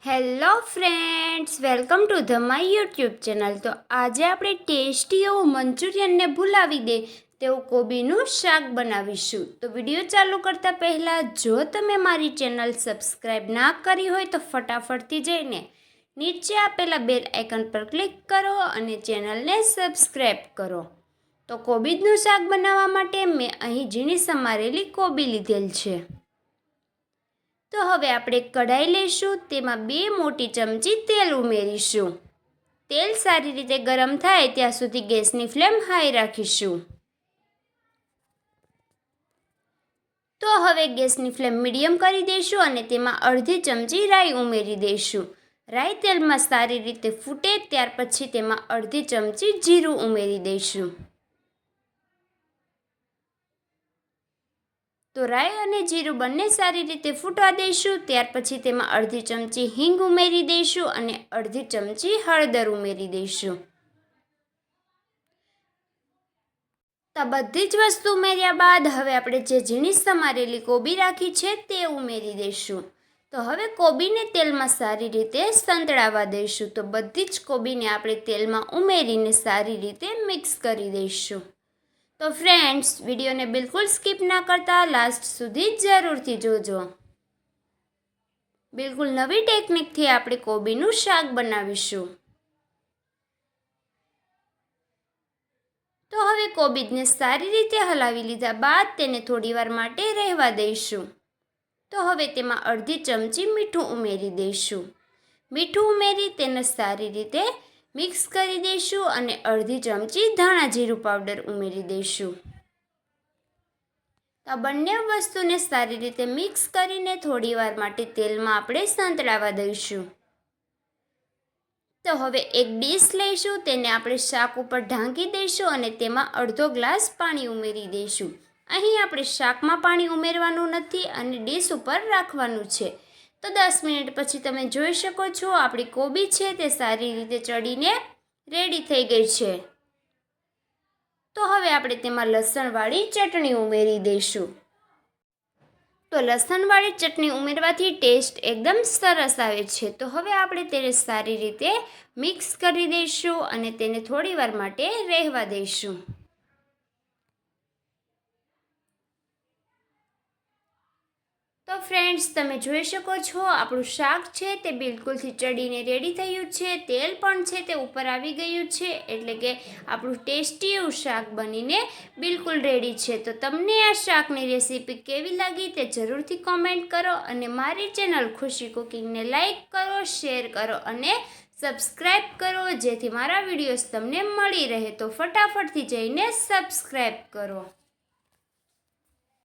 Hello friends, welcome to the my YouTube channel. તો આજે આપણે ટેસ્ટી એવું મંચુરિયનને ભૂલાવી દે તેવું કોબીનું શાક બનાવીશું. તો વિડીયો ચાલુ કરતાં પહેલાં જો તમે મારી ચેનલ સબસ્ક્રાઈબ ના કરી હોય તો ફટાફટથી જઈને નીચે આપેલા બેલ આઇકન પર ક્લિક કરો અને ચેનલને સબસ્ક્રાઈબ કરો. તો કોબીજનું શાક બનાવવા માટે મેં અહીં ઝીણી સમારેલી કોબી લીધેલ છે. તો હવે આપણે કઢાઈ લઈશું. તેમાં 2 મોટી ચમચી તેલ ઉમેરીશું. તેલ સારી રીતે ગરમ થાય ત્યાં સુધી ગેસની ફ્લેમ હાઈ રાખીશું. તો હવે ગેસની ફ્લેમ મીડિયમ કરી દઈશું અને તેમાં અડધી ચમચી રાઈ ઉમેરી દઈશું. રાઈ તેલમાં સારી રીતે ફૂટે ત્યાર પછી તેમાં અડધી ચમચી જીરું ઉમેરી દઈશું. તો રાઈ અને જીરું બંને સારી રીતે ફૂટવા દઈશું. ત્યાર પછી તેમાં અડધી ચમચી હિંગ ઉમેરી દઈશું અને અડધી ચમચી હળદર ઉમેરી દઈશું. તો બધી જ વસ્તુ ઉમેર્યા બાદ હવે આપણે જે ઝીણી સમારેલી કોબી રાખી છે તે ઉમેરી દઈશું. તો હવે કોબીને તેલમાં સારી રીતે સંતળાવા દઈશું. તો બધી જ કોબીને આપણે તેલમાં ઉમેરીને સારી રીતે મિક્સ કરી દઈશું. તો ફ્રેન્ડ્સ, વિડીયોને બિલકુલ સ્કીપ ના કરતા લાસ્ટ સુધી જરૂરથી જોજો. બિલકુલ નવી ટેકનિકથી આપણે કોબીનું શાક બનાવીશું. તો હવે કોબીજને સારી રીતે હલાવી લીધા બાદ તેને થોડીવાર માટે રહેવા દઈશું. તો હવે તેમાં અડધી ચમચી મીઠું ઉમેરી દઈશું. મીઠું ઉમેરી તેને સારી રીતે મિક્સ કરી દઈશું અને અડધી ચમચી ધાણા જીરું પાવડર ઉમેરી દઈશું. તો બંને વસ્તુને સારી રીતે મિક્સ કરીને થોડીવાર માટે તેલમાં આપણે સંતળાવા દઈશું. તો હવે એક ડીશ લઈશું, તેને આપણે શાક ઉપર ઢાંકી દઈશું અને તેમાં અડધો ગ્લાસ પાણી ઉમેરી દઈશું. અહીં આપણે શાકમાં પાણી ઉમેરવાનું નથી અને ડીશ ઉપર રાખવાનું છે. તો 10 મિનિટ પછી તમે જોઈ શકો છો આપણી કોબી છે તે સારી રીતે ચડીને રેડી થઈ ગઈ છે. તો હવે આપણે તેમાં લસણવાળી ચટણી ઉમેરી દઈશું. તો લસણવાળી ચટણી ઉમેરવાથી ટેસ્ટ એકદમ સરસ આવે છે. તો હવે આપણે તેને સારી રીતે મિક્સ કરી દઈશું અને તેને થોડીવાર માટે રહેવા દઈશું. તો ફ્રેન્ડ્સ, તમે જોઈ શકો છો આપણું શાક છે તે બિલકુલથી ચડીને રેડી થયું છે. તેલ પણ છે તે ઉપર આવી ગયું છે, એટલે કે આપણું ટેસ્ટી એવું શાક બનીને બિલકુલ રેડી છે. તો તમને આ શાકની રેસીપી કેવી લાગી તે જરૂરથી કોમેન્ટ કરો અને મારી ચેનલ ખુશી કુકિંગને લાઈક કરો, શેર કરો અને સબસ્ક્રાઈબ કરો, જેથી મારા વિડીયોઝ તમને મળી રહે. તો ફટાફટથી જઈને સબસ્ક્રાઈબ કરો.